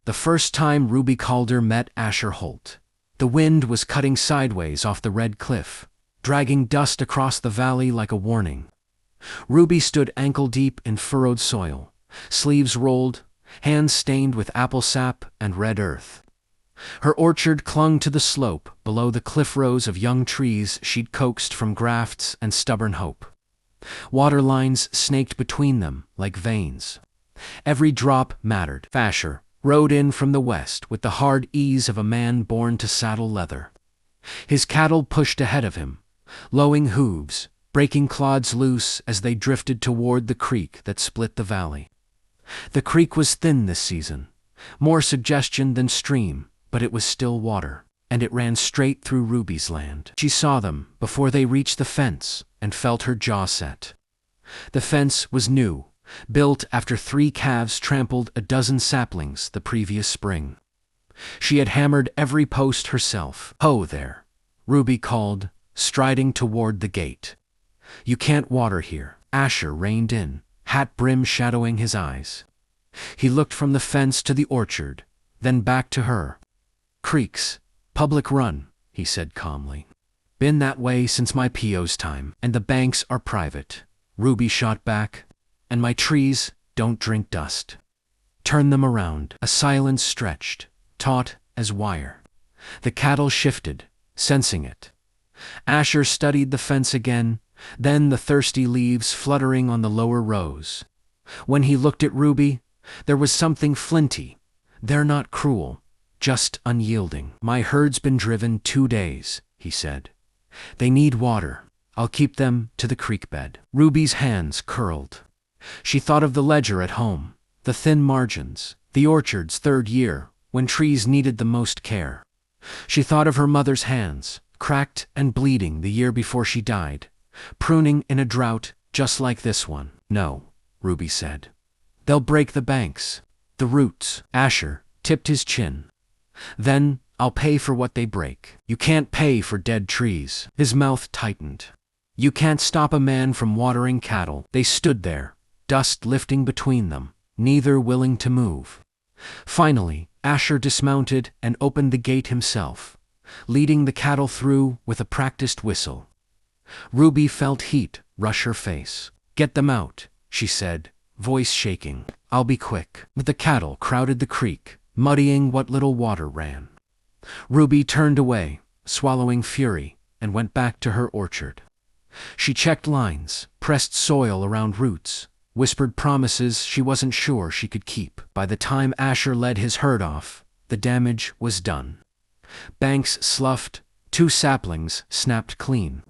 The first time Ruby Calder met Asher Holt, the wind was cutting sideways off the red cliff, dragging dust across the valley like a warning. Ruby stood ankle-deep in furrowed soil, sleeves rolled, hands stained with apple sap and red earth. Her orchard clung to the slope below the cliff rows of young trees she'd coaxed from grafts and stubborn hope. Water lines snaked between them like veins. Every drop mattered. Asher rode in from the west with the hard ease of a man born to saddle leather. His cattle pushed ahead of him, lowing hooves, breaking clods loose as they drifted toward the creek that split the valley. The creek was thin this season, more suggestion than stream, but it was still water, and it ran straight through Ruby's land. She saw them before they reached the fence and felt her jaw set. The fence was new, built after 3 calves trampled a dozen saplings the previous spring. She had hammered every post herself. "Ho there," Ruby called, striding toward the gate. "You can't water here." Asher reined in, hat brim shadowing his eyes. He looked from the fence to the orchard, then back to her. "Creeks, public run," he said calmly. "Been that way since my PO's time. And the banks are private," Ruby shot back. "And my trees don't drink dust. Turn them around." A silence stretched, taut as wire. The cattle shifted, sensing it. Asher studied the fence again, then the thirsty leaves fluttering on the lower rows. When he looked at Ruby, there was something flinty. "They're not cruel, just unyielding." "My herd's been driven 2 days," he said. "They need water. I'll keep them to the creek bed." Ruby's hands curled. She thought of the ledger at home, the thin margins, the orchard's 3rd year, when trees needed the most care. She thought of her mother's hands, cracked and bleeding the year before she died, pruning in a drought just like this one. "No," Ruby said. "They'll break the banks, the roots." Asher tipped his chin. "Then I'll pay for what they break." "You can't pay for dead trees." His mouth tightened. "You can't stop a man from watering cattle." They stood there, dust lifting between them, neither willing to move. Finally, Asher dismounted and opened the gate himself, leading the cattle through with a practiced whistle. Ruby felt heat rush her face. "Get them out," she said, voice shaking. "I'll be quick." The cattle crowded the creek, muddying what little water ran. Ruby turned away, swallowing fury, and went back to her orchard. She checked lines, pressed soil around roots, whispered promises she wasn't sure she could keep. By the time Asher led his herd off, the damage was done. Banks sloughed, 2 saplings snapped clean.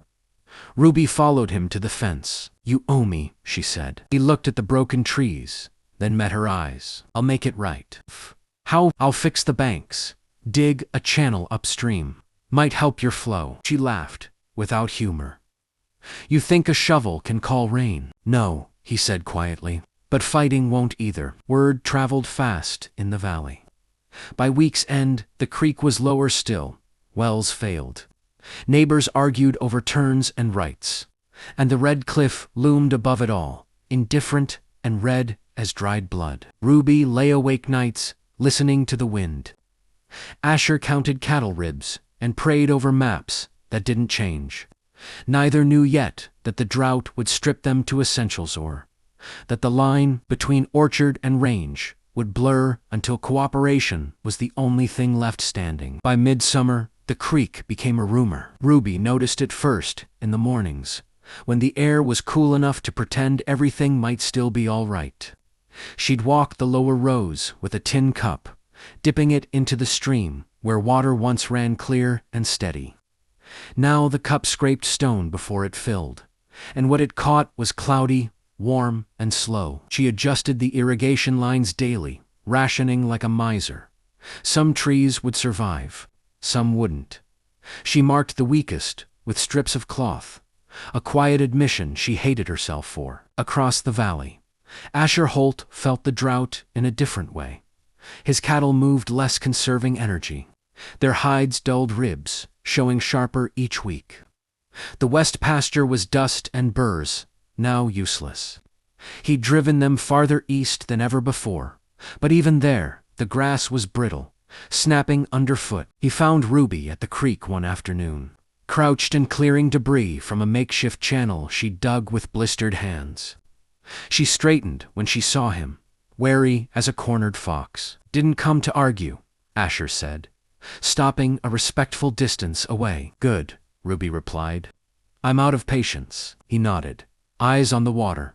Ruby followed him to the fence. "You owe me," she said. He looked at the broken trees, then met her eyes. "I'll make it right." "How?" "I'll fix the banks. Dig a channel upstream. Might help your flow." She laughed, without humor. "You think a shovel can call rain?" "No," he said quietly. "But fighting won't either." Word traveled fast in the valley. By week's end, the creek was lower still. Wells failed. Neighbors argued over turns and rights. And the red cliff loomed above it all, indifferent and red as dried blood. Ruby lay awake nights, listening to the wind. Asher counted cattle ribs and prayed over maps that didn't change. Neither knew yet that the drought would strip them to essentials, or that the line between orchard and range would blur until cooperation was the only thing left standing. By midsummer, the creek became a rumor. Ruby noticed it first in the mornings, when the air was cool enough to pretend everything might still be all right. She'd walk the lower rows with a tin cup, dipping it into the stream where water once ran clear and steady. Now the cup scraped stone before it filled, and what it caught was cloudy, warm, and slow. She adjusted the irrigation lines daily, rationing like a miser. Some trees would survive, some wouldn't. She marked the weakest with strips of cloth, a quiet admission she hated herself for. Across the valley, Asher Holt felt the drought in a different way. His cattle moved less, conserving energy. Their hides dulled ribs, showing sharper each week. The west pasture was dust and burrs, now useless. He'd driven them farther east than ever before, but even there, The grass was brittle, snapping underfoot. He found Ruby at the creek one afternoon, crouched and clearing debris from a makeshift channel she dug with blistered hands. She straightened when she saw him, wary as a cornered fox. "Didn't come to argue," Asher said, stopping a respectful distance away. "Good," Ruby replied. "I'm out of patience." He nodded, eyes on the water.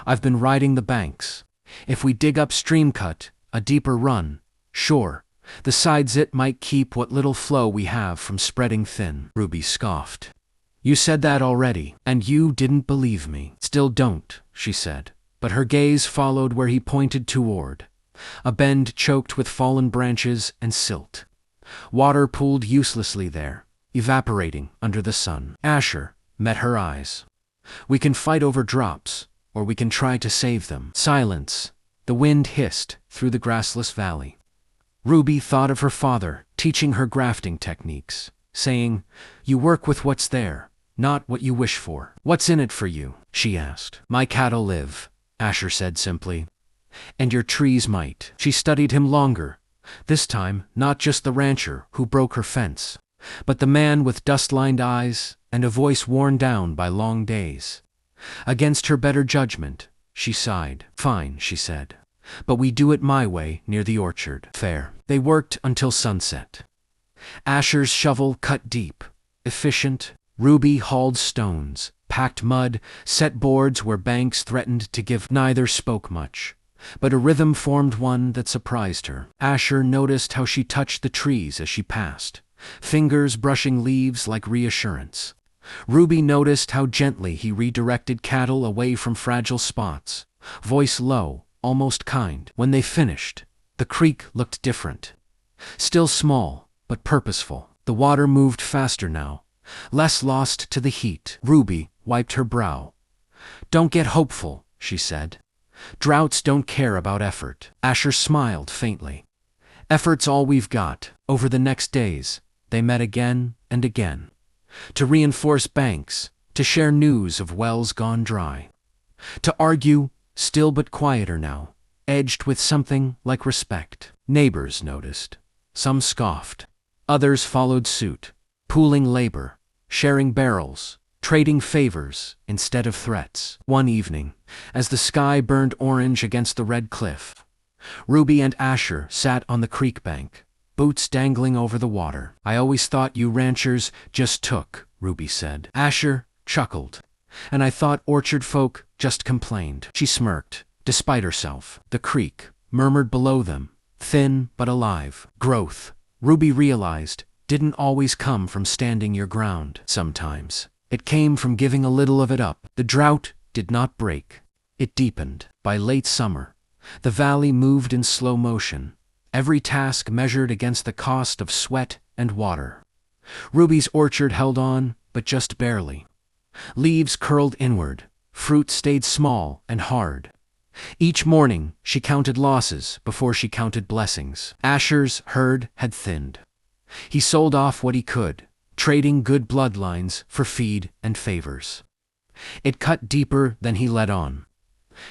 "I've been riding the banks. If we dig up stream cut, a deeper run, sure, the sides it might keep what little flow we have from spreading thin." Ruby scoffed. "You said that already, and you didn't believe me." "Still don't," she said, but her gaze followed where he pointed toward, a bend choked with fallen branches and silt. Water pooled uselessly there, evaporating under the sun. Asher met her eyes. "We can fight over drops, or we can try to save them." Silence. The wind hissed through the grassless valley. Ruby thought of her father teaching her grafting techniques, saying, "You work with what's there, not what you wish for." "What's in it for you?" she asked. "My cattle live," Asher said simply. "And your trees might." She studied him longer, this time not just the rancher who broke her fence, but the man with dust-lined eyes and a voice worn down by long days. Against her better judgment, she sighed. "Fine," she said, "but we do it my way near the orchard." "Fair." They worked until sunset. Asher's shovel cut deep, efficient. Ruby hauled stones, packed mud, set boards where banks threatened to give. Neither spoke much, but a rhythm formed one that surprised her. Asher noticed how she touched the trees as she passed, fingers brushing leaves like reassurance. Ruby noticed how gently he redirected cattle away from fragile spots, voice low, almost kind. When they finished, the creek looked different. Still small, but purposeful. The water moved faster now, less lost to the heat. Ruby wiped her brow. "Don't get hopeful," she said. "Droughts don't care about effort." Asher smiled faintly. "Effort's all we've got." Over the next days, they met again and again, to reinforce banks, to share news of wells gone dry, to argue, still but quieter now, edged with something like respect. Neighbors noticed. Some scoffed. Others followed suit, pooling labor, sharing barrels, trading favors instead of threats. One evening, as the sky burned orange against the red cliff, Ruby and Asher sat on the creek bank, boots dangling over the water. "I always thought you ranchers just took," Ruby said. Asher chuckled. "And I thought orchard folk just complained." She smirked, despite herself. The creek murmured below them, thin but alive. Growth, Ruby realized, didn't always come from standing your ground. Sometimes it came from giving a little of it up. The drought did not break. It deepened. By late summer, the valley moved in slow motion, every task measured against the cost of sweat and water. Ruby's orchard held on, but just barely. Leaves curled inward, fruit stayed small and hard. Each morning, she counted losses before she counted blessings. Asher's herd had thinned. He sold off what he could, trading good bloodlines for feed and favors. It cut deeper than he let on.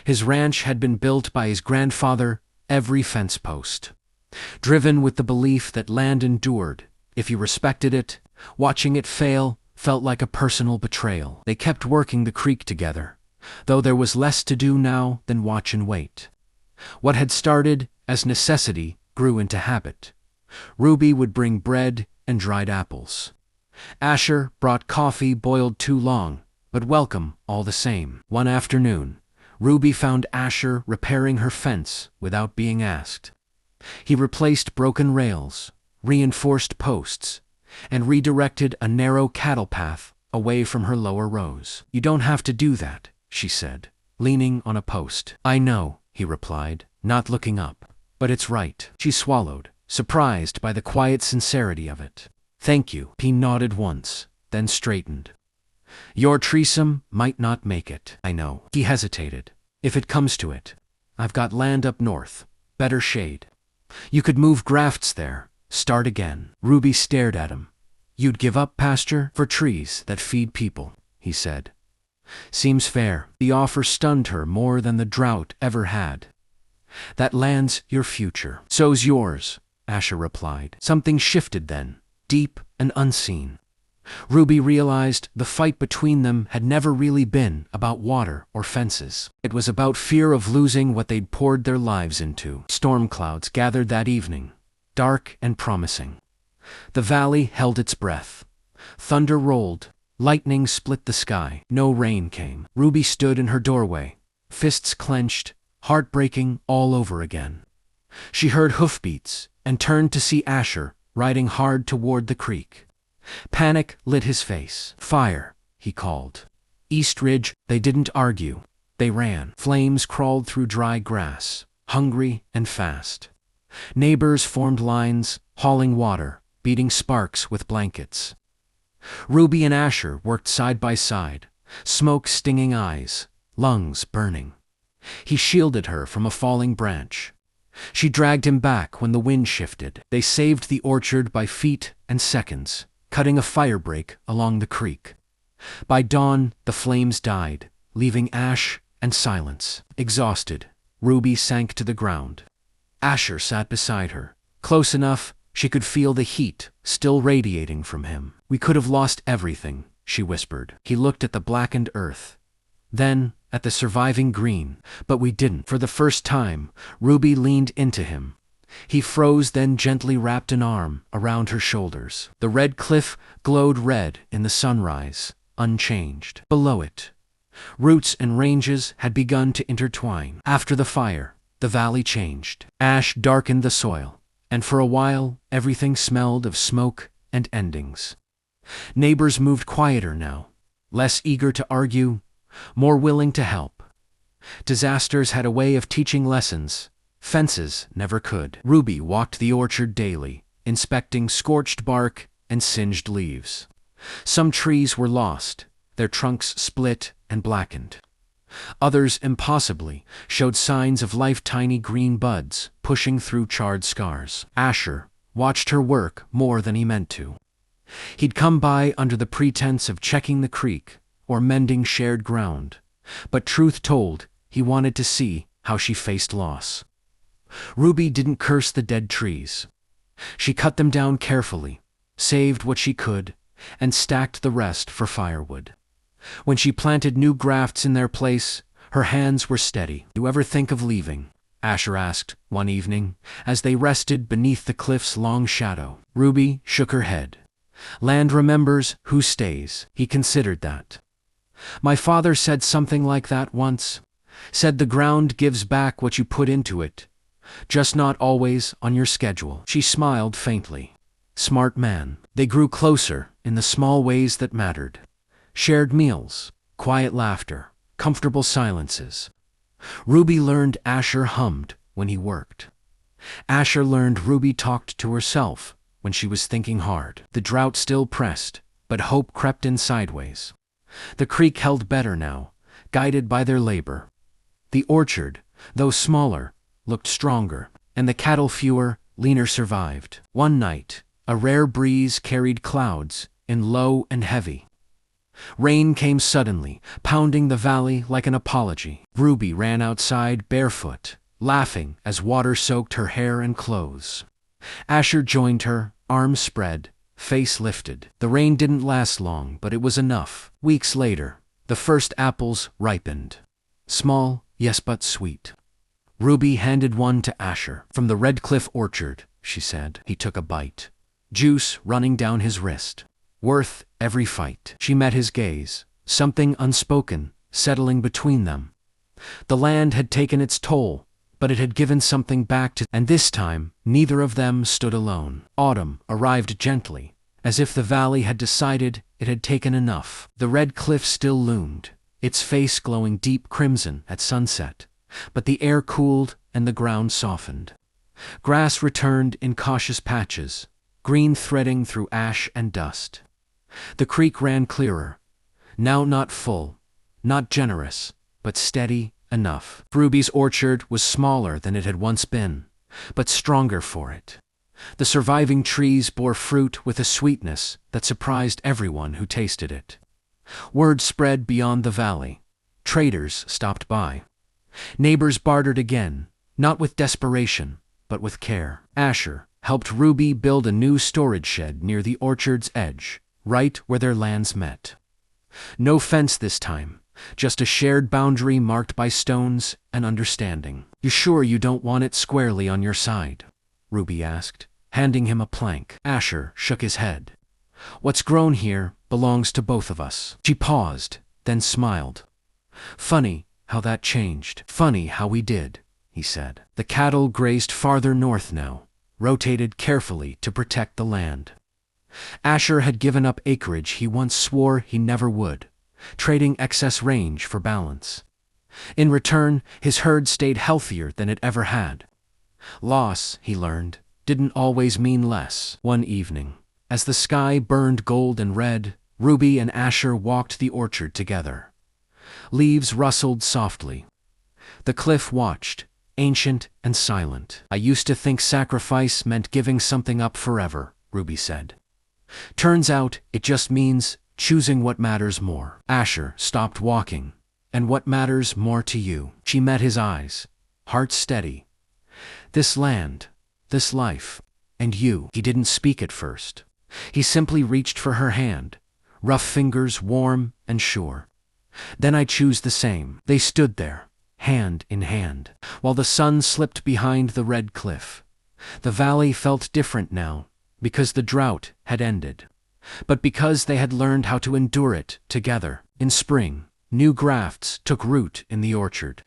His ranch had been built by his grandfather, every fence post. Driven with the belief that land endured, if you respected it, watching it fail felt like a personal betrayal. They kept working the creek together, though there was less to do now than watch and wait. What had started as necessity grew into habit. Ruby would bring bread and dried apples. Asher brought coffee boiled too long, but welcome all the same. One afternoon, Ruby found Asher repairing her fence without being asked. He replaced broken rails, reinforced posts, and redirected a narrow cattle path away from her lower rows. "You don't have to do that," she said, leaning on a post. "I know," he replied, not looking up, "but it's right." She swallowed, surprised by the quiet sincerity of it. "Thank you." He nodded once, then straightened. "Your threesome might not make it." "I know." He hesitated. "If it comes to it, I've got land up north, better shade. You could move grafts there, start again." Ruby stared at him. "You'd give up pasture for trees that feed people," he said. "Seems fair." The offer stunned her more than the drought ever had. That land's your future. So's yours, Asher replied. Something shifted then, deep and unseen. Ruby realized the fight between them had never really been about water or fences. It was about fear of losing what they'd poured their lives into. Storm clouds gathered that evening, dark and promising. The valley held its breath. Thunder rolled, lightning split the sky. No rain came. Ruby stood in her doorway, fists clenched, heartbreaking all over again. She heard hoofbeats and turned to see Asher riding hard toward the creek. Panic lit his face. Fire, he called. East Ridge. They didn't argue. They ran. Flames crawled through dry grass, hungry and fast. Neighbors formed lines, hauling water, beating sparks with blankets. Ruby and Asher worked side by side, smoke stinging eyes, lungs burning. He shielded her from a falling branch. She dragged him back when the wind shifted. They saved the orchard by feet and seconds, cutting a firebreak along the creek. By dawn, the flames died, leaving ash and silence. Exhausted, Ruby sank to the ground. Asher sat beside her, close enough she could feel the heat still radiating from him. We could have lost everything, she whispered. He looked at the blackened earth, then at the surviving green, but we didn't. For the first time, Ruby leaned into him. He froze, then gently wrapped an arm around her shoulders. The red cliff glowed red in the sunrise, unchanged. Below it, roots and ranges had begun to intertwine. After the fire, the valley changed. Ash darkened the soil, and for a while, everything smelled of smoke and endings. Neighbors moved quieter now, less eager to argue, more willing to help. Disasters had a way of teaching lessons fences never could. Ruby walked the orchard daily, inspecting scorched bark and singed leaves. Some trees were lost, their trunks split and blackened. Others, impossibly, showed signs of life, tiny green buds pushing through charred scars. Asher watched her work more than he meant to. He'd come by under the pretense of checking the creek or mending shared ground, but truth told, he wanted to see how she faced loss. Ruby didn't curse the dead trees. She cut them down carefully, saved what she could, and stacked the rest for firewood. When she planted new grafts in their place, her hands were steady. "Do you ever think of leaving?" Asher asked one evening, as they rested beneath the cliff's long shadow. Ruby shook her head. "Land remembers who stays." He considered that. "My father said something like that once. Said the ground gives back what you put into it, just not always on your schedule." She smiled faintly. Smart man. They grew closer in the small ways that mattered. Shared meals, quiet laughter, comfortable silences. Ruby learned Asher hummed when he worked. Asher learned Ruby talked to herself when she was thinking hard. The drought still pressed, but hope crept in sideways. The creek held better now, guided by their labor. The orchard, though smaller, looked stronger, and the cattle fewer, leaner survived. One night, a rare breeze carried clouds in low and heavy. Rain came suddenly, pounding the valley like an apology. Ruby ran outside barefoot, laughing as water soaked her hair and clothes. Asher joined her, arms spread, face lifted. The rain didn't last long, but it was enough. Weeks later, the first apples ripened. Small, yes but sweet. Ruby handed one to Asher. "From the Red Cliff orchard," she said. He took a bite. Juice running down his wrist. Worth every fight. She met his gaze, something unspoken settling between them. The land had taken its toll, but it had given something back to, and this time, neither of them stood alone. Autumn arrived gently, as if the valley had decided it had taken enough. The red cliff still loomed, its face glowing deep crimson at sunset, but the air cooled and the ground softened. Grass returned in cautious patches, green threading through ash and dust. The creek ran clearer, now not full, not generous, but steady enough. Ruby's orchard was smaller than it had once been, but stronger for it. The surviving trees bore fruit with a sweetness that surprised everyone who tasted it. Word spread beyond the valley. Traders stopped by. Neighbors bartered again, not with desperation, but with care. Asher helped Ruby build a new storage shed near the orchard's edge, right where their lands met. No fence this time, just a shared boundary marked by stones and understanding. "You sure you don't want it squarely on your side?" Ruby asked, handing him a plank. Asher shook his head. "What's grown here belongs to both of us." She paused, then smiled. "Funny how that changed. Funny how we did," he said. The cattle grazed farther north now, rotated carefully to protect the land. Asher had given up acreage he once swore he never would, trading excess range for balance. In return, his herd stayed healthier than it ever had. Loss, he learned, didn't always mean less. One evening, as the sky burned gold and red, Ruby and Asher walked the orchard together. Leaves rustled softly. The cliff watched, ancient and silent. "I used to think sacrifice meant giving something up forever," Ruby said. "Turns out it just means choosing what matters more." Asher stopped walking. "And what matters more to you?" She met his eyes, heart steady. "This land, this life, and you." He didn't speak at first. He simply reached for her hand, rough fingers warm and sure. "Then I choose the same." They stood there, hand in hand, while the sun slipped behind the red cliff. The valley felt different now, because the drought had ended, but because they had learned how to endure it together. In spring, new grafts took root in the orchard.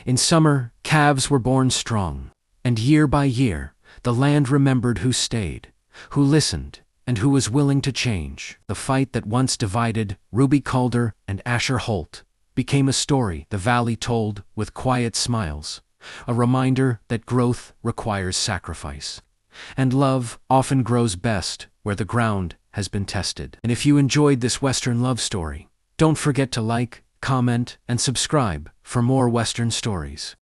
In summer, calves were born strong, and year by year, the land remembered who stayed, who listened, and who was willing to change. The fight that once divided Ruby Calder and Asher Holt became a story the valley told with quiet smiles, a reminder that growth requires sacrifice. And love often grows best where the ground has been tested. And if you enjoyed this Western love story, don't forget to like, comment, and subscribe for more Western stories.